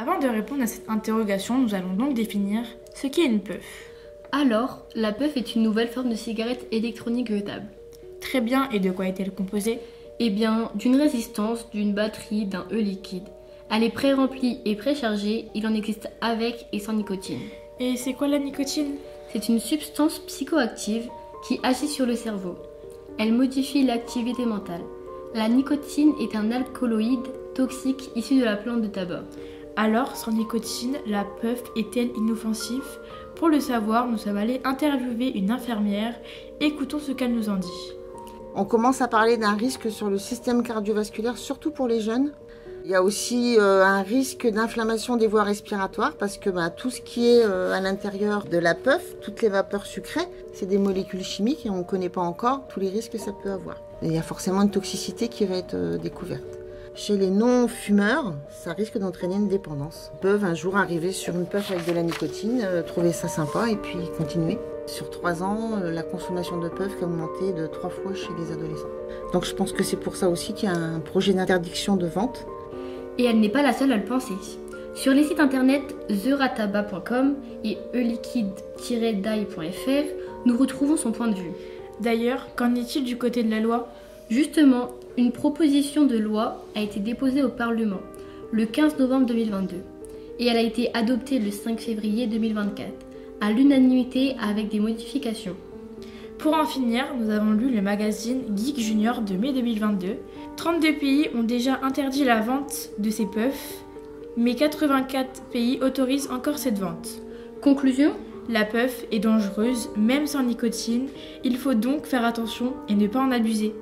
Avant de répondre à cette interrogation, nous allons donc définir ce qu'est une puff. Alors, la puff est une nouvelle forme de cigarette électronique jetable. Très bien, et de quoi est-elle composée? Eh bien, d'une résistance, d'une batterie, d'un liquide. Elle est pré-remplie et préchargée, il en existe avec et sans nicotine. Et c'est quoi la nicotine? C'est une substance psychoactive qui agit sur le cerveau. Elle modifie l'activité mentale. La nicotine est un alcaloïde toxique issu de la plante de tabac. Alors, sans nicotine, la puff est-elle inoffensive? Pour le savoir, nous sommes allés interviewer une infirmière. Écoutons ce qu'elle nous en dit. On commence à parler d'un risque sur le système cardiovasculaire, surtout pour les jeunes. Il y a aussi un risque d'inflammation des voies respiratoires parce que tout ce qui est à l'intérieur de la puff, toutes les vapeurs sucrées, c'est des molécules chimiques et on ne connaît pas encore tous les risques que ça peut avoir. Et il y a forcément une toxicité qui va être découverte. Chez les non-fumeurs, ça risque d'entraîner une dépendance. Ils peuvent un jour arriver sur une puff avec de la nicotine, trouver ça sympa et puis continuer. Sur 3 ans, la consommation de puff a augmenté de 3 fois chez les adolescents. Donc je pense que c'est pour ça aussi qu'il y a un projet d'interdiction de vente. Et elle n'est pas la seule à le penser. Sur les sites internet therataba.com et eliquide-die.fr, nous retrouvons son point de vue. D'ailleurs, qu'en est-il du côté de la loi? Justement, une proposition de loi a été déposée au Parlement le 15 novembre 2022 et elle a été adoptée le 5 février 2024 à l'unanimité avec des modifications. Pour en finir, nous avons lu le magazine Geek Junior de mai 2022. 32 pays ont déjà interdit la vente de ces puffs, mais 84 pays autorisent encore cette vente. Conclusion ? La puff est dangereuse, même sans nicotine. Il faut donc faire attention et ne pas en abuser.